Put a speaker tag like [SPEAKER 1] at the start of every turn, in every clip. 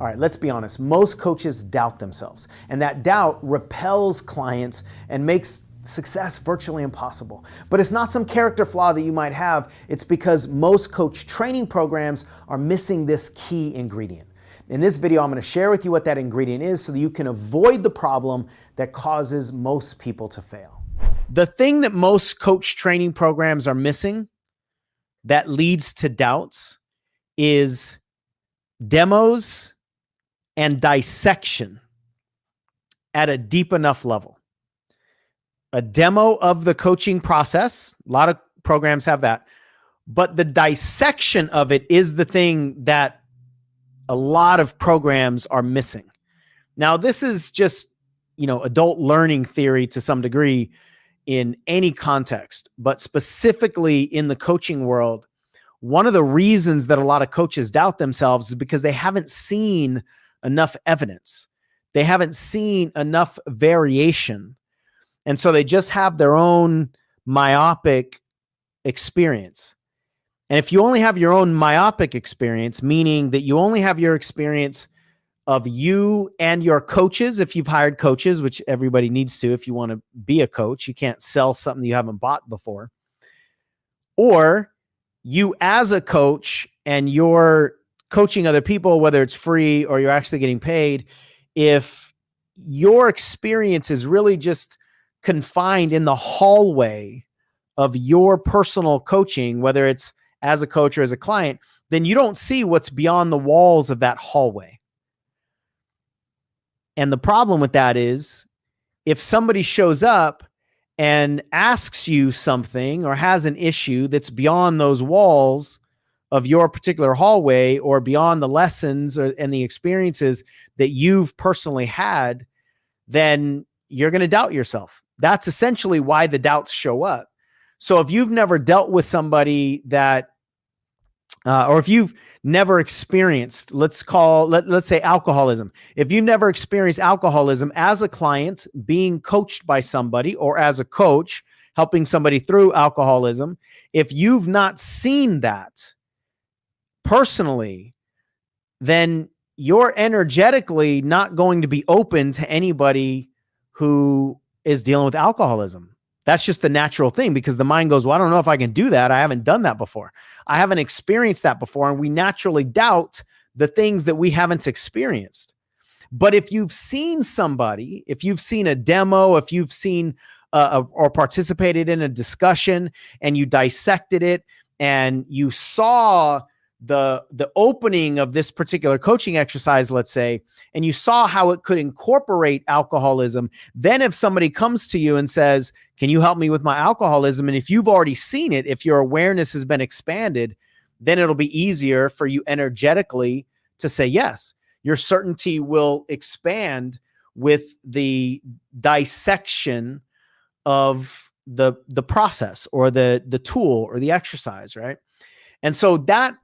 [SPEAKER 1] All right, let's be honest. Most coaches doubt themselves, and that doubt repels clients and makes success virtually impossible. But it's not some character flaw that you might have. It's because most coach training programs are missing this key ingredient. In this video, I'm going to share with you what that ingredient is so that you can avoid the problem that causes most people to fail. The thing that most coach training programs are missing that leads to doubts is demos and dissection at a deep enough level. A demo of the coaching process, a lot of programs have that, but the dissection of it is the thing that a lot of programs are missing. Now, this is just, adult learning theory to some degree in any context, but specifically in the coaching world, one of the reasons that a lot of coaches doubt themselves is because they haven't seen enough evidence. They haven't seen enough variation. And so they just have their own myopic experience. And if you only have your own myopic experience, meaning that you only have your experience of you and your coaches, if you've hired coaches, which everybody needs to if you want to be a coach, you can't sell something you haven't bought before, or you as a coach and you're coaching other people, whether it's free or you're actually getting paid, if your experience is really just confined in the hallway of your personal coaching, whether it's as a coach or as a client, then you don't see what's beyond the walls of that hallway. And the problem with that is if somebody shows up and asks you something or has an issue that's beyond those walls of your particular hallway or beyond the lessons and the experiences that you've personally had, then you're going to doubt yourself. That's essentially why the doubts show up. So if you've never dealt with somebody that, or if you've never experienced, let's say alcoholism. If you've never experienced alcoholism as a client being coached by somebody or as a coach helping somebody through alcoholism, if you've not seen that personally, then you're energetically not going to be open to anybody who is dealing with alcoholism. That's just the natural thing because the mind goes, well, I don't know if I can do that. I haven't done that before. I haven't experienced that before. And we naturally doubt the things that we haven't experienced. But if you've seen somebody, if you've seen a demo, if you've seen or participated in a discussion and you dissected it and you saw the opening of this particular coaching exercise, let's say, and you saw how it could incorporate alcoholism, then if somebody comes to you and says, can you help me with my alcoholism? And if you've already seen it, if your awareness has been expanded, then it'll be easier for you energetically to say yes. Your certainty will expand with the dissection of the process or the tool or the exercise, right? And so that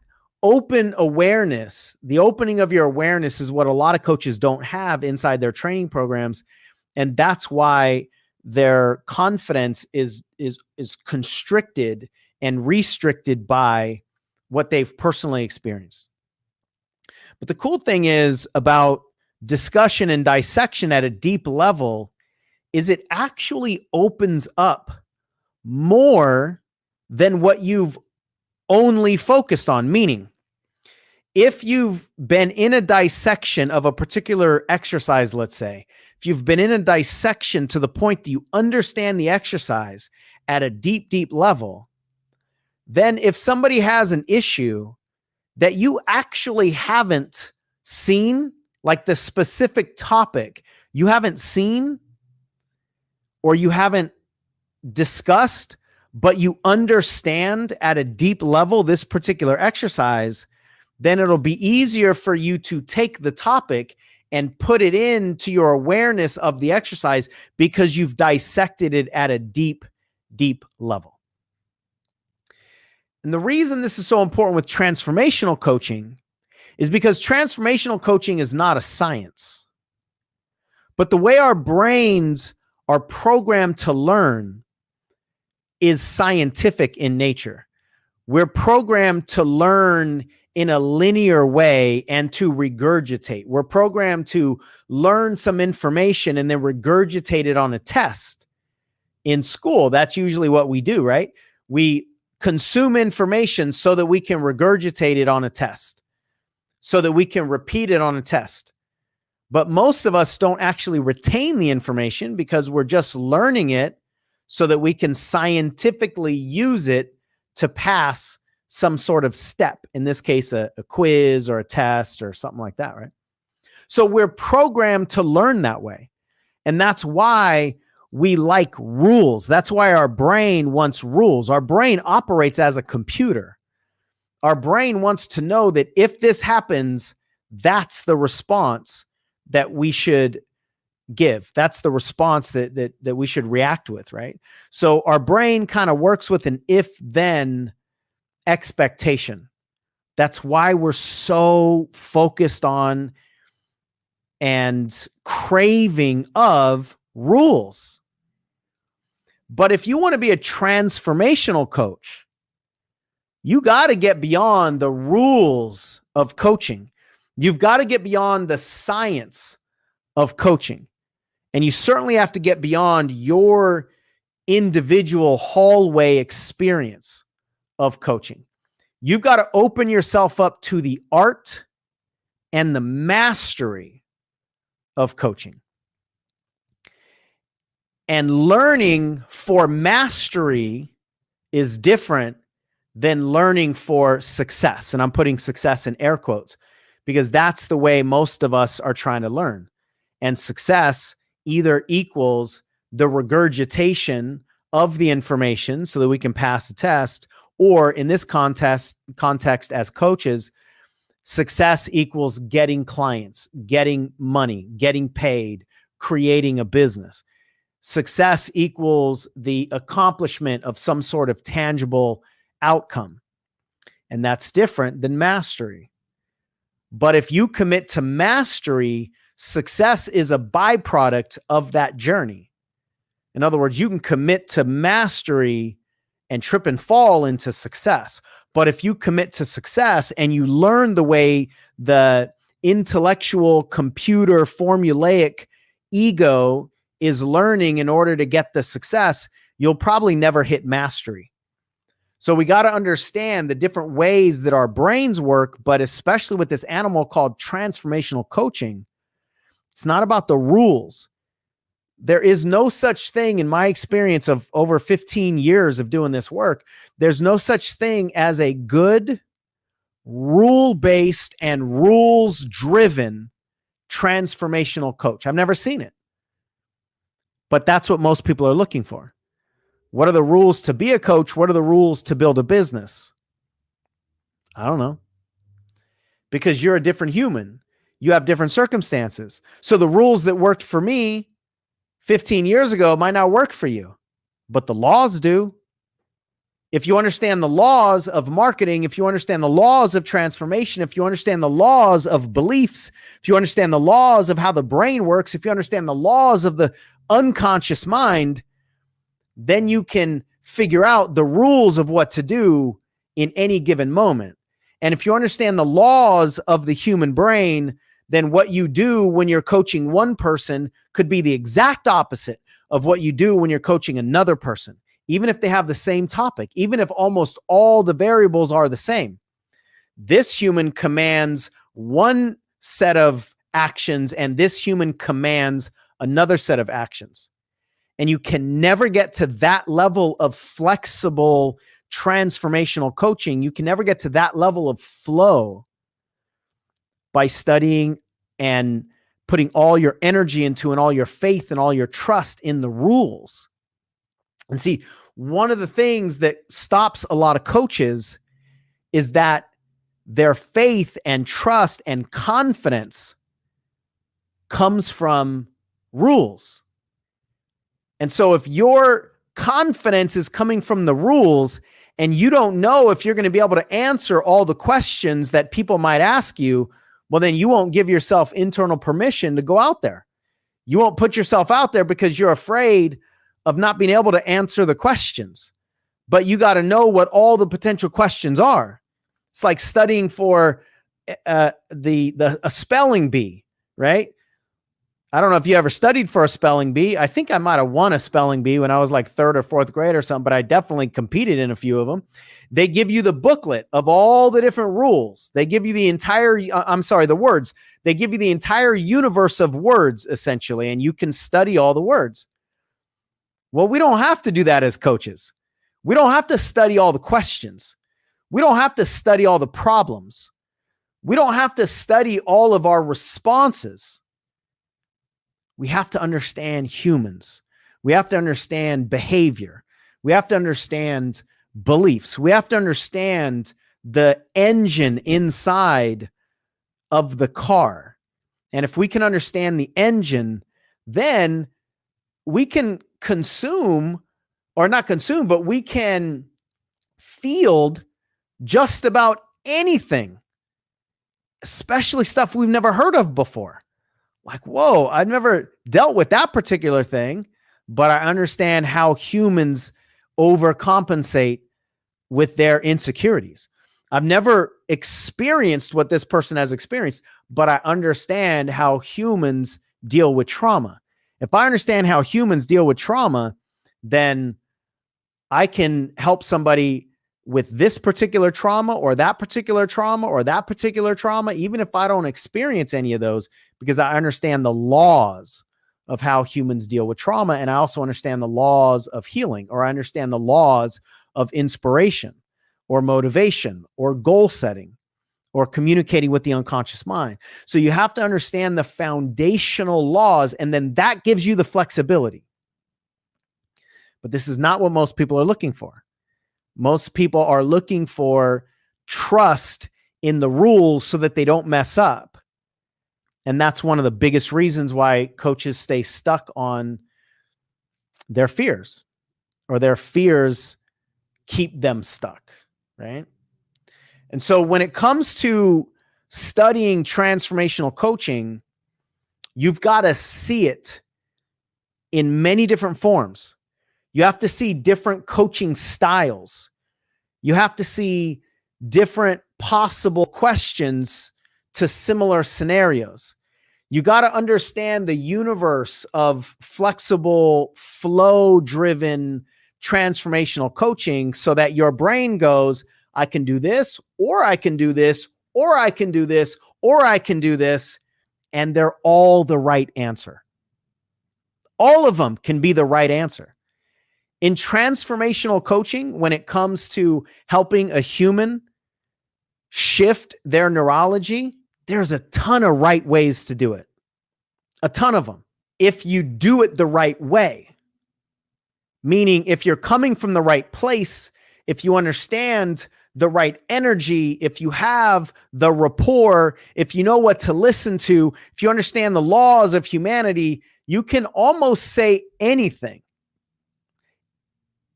[SPEAKER 1] open awareness, the opening of your awareness is what a lot of coaches don't have inside their training programs. And that's why their confidence is constricted and restricted by what they've personally experienced. But the cool thing is about discussion and dissection at a deep level is it actually opens up more than what you've only focused on. Meaning, if you've been in a dissection of a particular exercise, let's say, if you've been in a dissection to the point that you understand the exercise at a deep, deep level, then if somebody has an issue that you actually haven't seen, like the specific topic you haven't seen or you haven't discussed, but you understand at a deep level this particular exercise, then it'll be easier for you to take the topic and put it into your awareness of the exercise because you've dissected it at a deep, deep level. And the reason this is so important with transformational coaching is because transformational coaching is not a science. But the way our brains are programmed to learn is scientific in nature. We're programmed to learn in a linear way and to regurgitate. We're programmed to learn some information and then regurgitate it on a test in school. That's usually what we do, right? We consume information so that we can regurgitate it on a test, so that we can repeat it on a test. But most of us don't actually retain the information because we're just learning it so that we can scientifically use it to pass some sort of step, in this case, a quiz or a test or something like that, right? So we're programmed to learn that way. And that's why we like rules. That's why our brain wants rules. Our brain operates as a computer. Our brain wants to know that if this happens, that's the response that we should give. That's the response that we should react with, right? So our brain kind of works with an if-then expectation. That's why we're so focused on and craving of rules. But if you want to be a transformational coach, you got to get beyond the rules of coaching. You've got to get beyond the science of coaching. And you certainly have to get beyond your individual hallway experience of coaching. You've got to open yourself up to the art and the mastery of coaching. And learning for mastery is different than learning for success. And I'm putting success in air quotes because that's the way most of us are trying to learn. And success either equals the regurgitation of the information so that we can pass the test, or in this context as coaches, success equals getting clients, getting money, getting paid, creating a business. Success equals the accomplishment of some sort of tangible outcome. And that's different than mastery. But if you commit to mastery, success is a byproduct of that journey. In other words, you can commit to mastery and trip and fall into success. But if you commit to success and you learn the way the intellectual, computer, formulaic ego is learning in order to get the success, you'll probably never hit mastery. So we got to understand the different ways that our brains work, but especially with this animal called transformational coaching, it's not about the rules. There is no such thing, in my experience of over 15 years of doing this work, there's no such thing as a good, rule-based and rules-driven transformational coach. I've never seen it. But that's what most people are looking for. What are the rules to be a coach? What are the rules to build a business? I don't know. Because you're a different human. You have different circumstances. So the rules that worked for me 15 years ago might not work for you, but the laws do. If you understand the laws of marketing, if you understand the laws of transformation, if you understand the laws of beliefs, if you understand the laws of how the brain works, if you understand the laws of the unconscious mind, then you can figure out the rules of what to do in any given moment. And if you understand the laws of the human brain, then what you do when you're coaching one person could be the exact opposite of what you do when you're coaching another person, even if they have the same topic, even if almost all the variables are the same. This human commands one set of actions and this human commands another set of actions. And you can never get to that level of flexible transformational coaching. You can never get to that level of flow by studying and putting all your energy into and all your faith and all your trust in the rules. And see, one of the things that stops a lot of coaches is that their faith and trust and confidence comes from rules. And so if your confidence is coming from the rules and you don't know if you're going to be able to answer all the questions that people might ask you, well, then you won't give yourself internal permission to go out there. You won't put yourself out there because you're afraid of not being able to answer the questions. But you got to know what all the potential questions are. It's like studying for a spelling bee, right? I don't know if you ever studied for a spelling bee. I think I might have won a spelling bee when I was like third or fourth grade or something, but I definitely competed in a few of them. They give you the booklet of all the different rules. They give you the entire, the words. They give you the entire universe of words, essentially, and you can study all the words. Well, we don't have to do that as coaches. We don't have to study all the questions. We don't have to study all the problems. We don't have to study all of our responses. We have to understand humans. We have to understand behavior. We have to understand beliefs. We have to understand the engine inside of the car. And if we can understand the engine, then we can consume, or not consume, but we can field just about anything, especially stuff we've never heard of before. Like, whoa, I've never dealt with that particular thing, but I understand how humans overcompensate with their insecurities. I've never experienced what this person has experienced, but I understand how humans deal with trauma. If I understand how humans deal with trauma, then I can help somebody with this particular trauma or that particular trauma or that particular trauma, even if I don't experience any of those, because I understand the laws of how humans deal with trauma. And I also understand the laws of healing, or I understand the laws of inspiration or motivation or goal setting or communicating with the unconscious mind. So you have to understand the foundational laws, and then that gives you the flexibility. But this is not what most people are looking for. Most people are looking for trust in the rules so that they don't mess up. And that's one of the biggest reasons why coaches stay stuck on their fears, or their fears keep them stuck, right? And so when it comes to studying transformational coaching, you've got to see it in many different forms. You have to see different coaching styles. You have to see different possible questions to similar scenarios. You got to understand the universe of flexible, flow-driven transformational coaching so that your brain goes, I can do this, or I can do this, or I can do this, or I can do this, and they're all the right answer. All of them can be the right answer. In transformational coaching, when it comes to helping a human shift their neurology, there's a ton of right ways to do it. A ton of them. If you do it the right way, meaning if you're coming from the right place, if you understand the right energy, if you have the rapport, if you know what to listen to, if you understand the laws of humanity, you can almost say anything.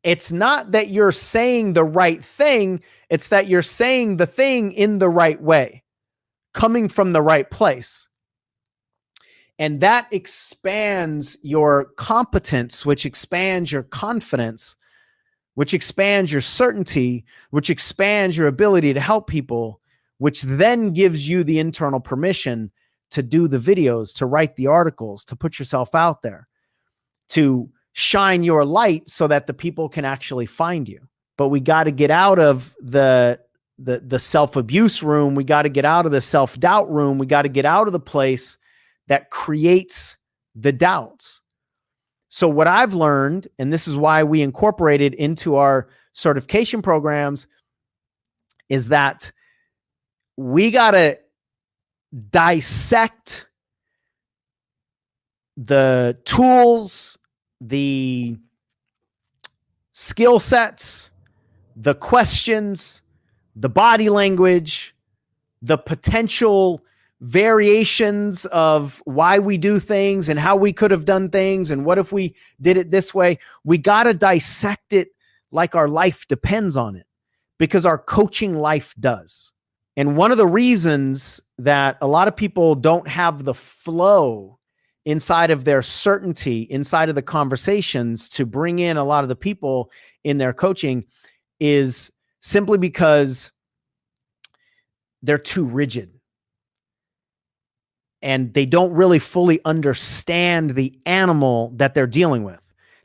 [SPEAKER 1] It's not that you're saying the right thing. It's that you're saying the thing in the right way, coming from the right place. And that expands your competence, which expands your confidence, which expands your certainty, which expands your ability to help people, which then gives you the internal permission to do the videos, to write the articles, to put yourself out there, to shine your light so that the people can actually find you. But we got to get out of the self-abuse room. We got to get out of the self-doubt room. We got to get out of the place that creates the doubts. So what I've learned, and this is why we incorporated into our certification programs, is that we got to dissect the tools, the skill sets, the questions, the body language, the potential variations of why we do things and how we could have done things and what if we did it this way. We got to dissect it like our life depends on it, because our coaching life does. And one of the reasons that a lot of people don't have the flow inside of their certainty, inside of the conversations to bring in a lot of the people in their coaching, is simply because they're too rigid. And they don't really fully understand the animal that they're dealing with.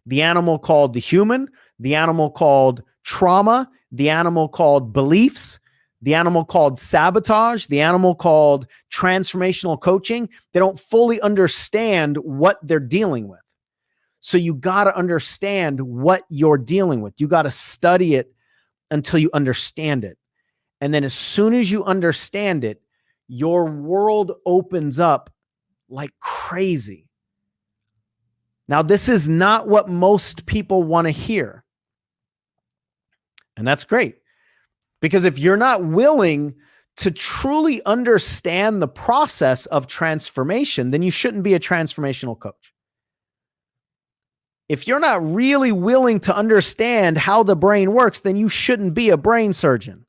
[SPEAKER 1] The animal called the human, the animal called trauma, the animal called beliefs, the animal called sabotage, the animal called transformational coaching. They don't fully understand what they're dealing with. So you got to understand what you're dealing with. You got to study it until you understand it. And then as soon as you understand it, your world opens up like crazy. Now, this is not what most people want to hear. And that's great. Because if you're not willing to truly understand the process of transformation, then you shouldn't be a transformational coach. If you're not really willing to understand how the brain works, then you shouldn't be a brain surgeon.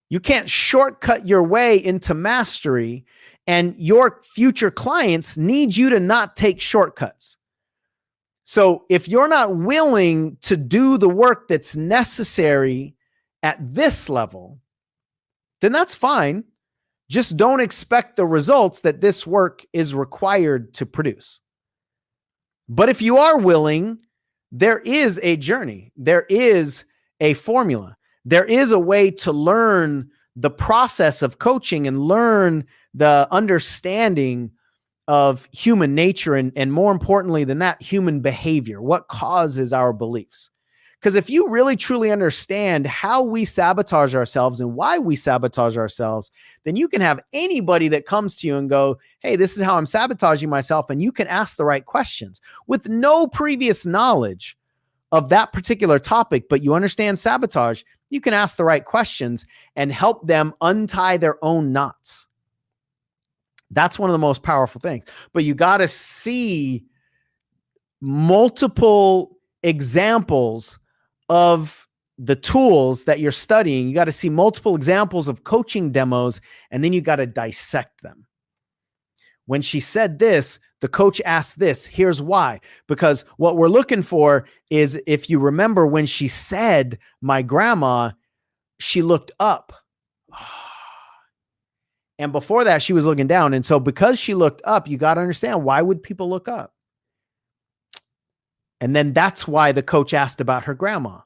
[SPEAKER 1] You can't shortcut your way into mastery, and your future clients need you to not take shortcuts. So if you're not willing to do the work that's necessary at this level, then that's fine. Just don't expect the results that this work is required to produce. But if you are willing, there is a journey. There is a formula. There is a way to learn the process of coaching and learn the understanding of human nature and more importantly than that, human behavior, what causes our beliefs. Because if you really truly understand how we sabotage ourselves and why we sabotage ourselves, then you can have anybody that comes to you and go, hey, this is how I'm sabotaging myself. And you can ask the right questions with no previous knowledge of that particular topic, but you understand sabotage. You can ask the right questions and help them untie their own knots. That's one of the most powerful things. But you got to see multiple examples of the tools that you're studying. You got to see multiple examples of coaching demos, and then you got to dissect them. When she said this, the coach asked this. Here's why. Because what we're looking for is, if you remember when she said, my grandma, she looked up. And before that, she was looking down. And so because she looked up, you got to understand, why would people look up? And then that's why the coach asked about her grandma,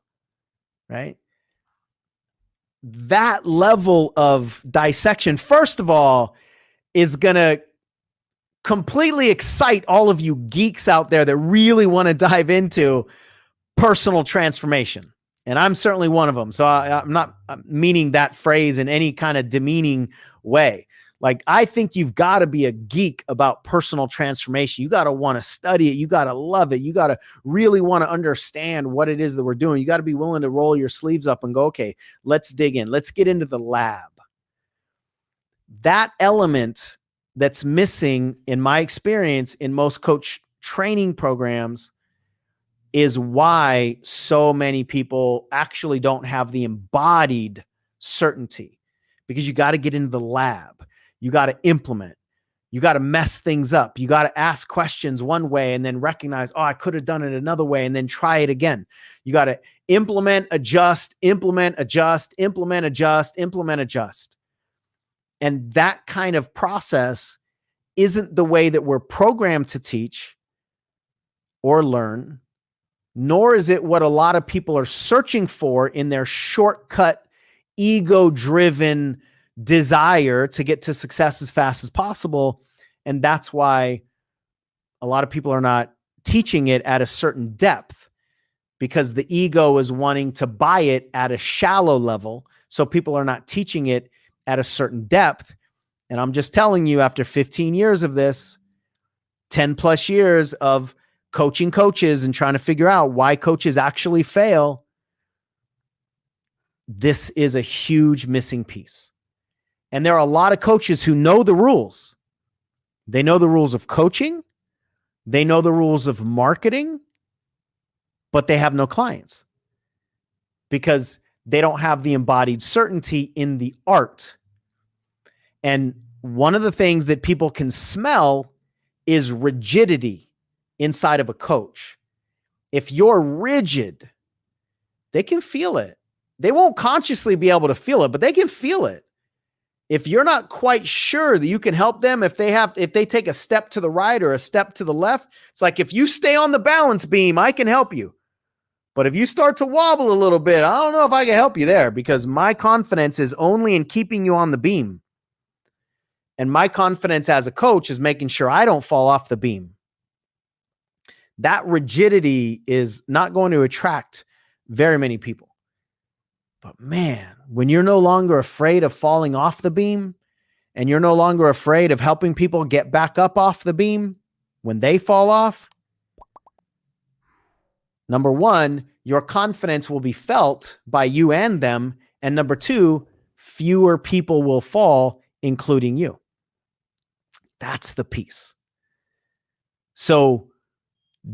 [SPEAKER 1] right? That level of dissection, first of all, is going to completely excite all of you geeks out there that really want to dive into personal transformation. And I'm certainly one of them. So I'm not meaning that phrase in any kind of demeaning way. Like, I think you've got to be a geek about personal transformation. You got to want to study it. You got to love it. You got to really want to understand what it is that we're doing. You got to be willing to roll your sleeves up and go, okay, let's dig in. Let's get into the lab. That element that's missing, in my experience, in most coach training programs is why so many people actually don't have the embodied certainty, because you got to get into the lab. You got to implement. You got to mess things up. You got to ask questions one way and then recognize, oh, I could have done it another way, and then try it again. You got to implement, adjust, implement, adjust, implement, adjust, implement, adjust. And that kind of process isn't the way that we're programmed to teach or learn, nor is it what a lot of people are searching for in their shortcut, ego-driven desire to get to success as fast as possible. And that's why a lot of people are not teaching it at a certain depth, because the ego is wanting to buy it at a shallow level. So people are not teaching it at a certain depth. And I'm just telling you, after 15 years of this, 10 plus years of coaching coaches and trying to figure out why coaches actually fail, this is a huge missing piece. And there are a lot of coaches who know the rules. They know the rules of coaching. They know the rules of marketing, but they have no clients because they don't have the embodied certainty in the art. And one of the things that people can smell is rigidity inside of a coach. If you're rigid, they can feel it. They won't consciously be able to feel it, but they can feel it. if you're not quite sure that you can help them, if they take a step to the right or a step to the left, it's like, if you stay on the balance beam, I can help you. But if you start to wobble a little bit, I don't know if I can help you there, because my confidence is only in keeping you on the beam. And my confidence as a coach is making sure I don't fall off the beam. That rigidity is not going to attract very many people. But man, when you're no longer afraid of falling off the beam, and you're no longer afraid of helping people get back up off the beam when they fall off, number one, your confidence will be felt by you and them. And number two, fewer people will fall, including you. That's the piece. So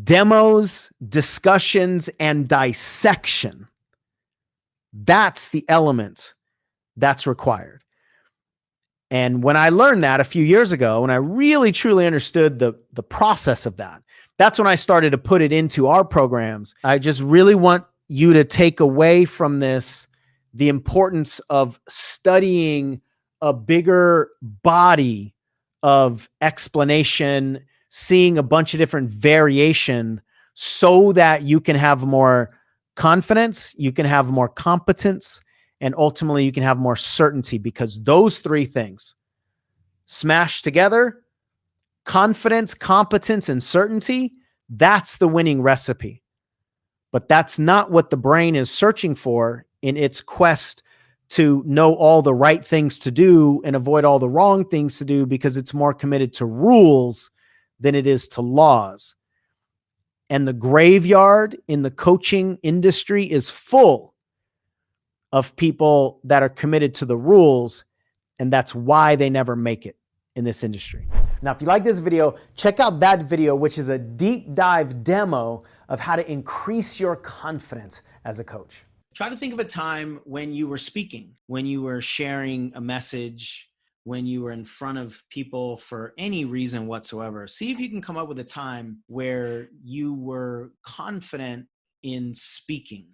[SPEAKER 1] demos, discussions, and dissection, that's the element that's required. And when I learned that a few years ago, and I really truly understood the process of that, that's when I started to put it into our programs. I just really want you to take away from this the importance of studying a bigger body of explanation, seeing a bunch of different variation, so that you can have more confidence, you can have more competence, and ultimately you can have more certainty, because those three things smashed together, confidence, competence, and certainty, that's the winning recipe. But that's not what the brain is searching for in its quest to know all the right things to do and avoid all the wrong things to do, because it's more committed to rules than it is to laws. And the graveyard in the coaching industry is full of people that are committed to the rules, and that's why they never make it in this industry. Now, if you like this video, check out that video, which is a deep dive demo of how to increase your confidence as a coach. Try to think of a time when you were speaking, when you were sharing a message, when you were in front of people for any reason whatsoever. See if you can come up with a time where you were confident in speaking.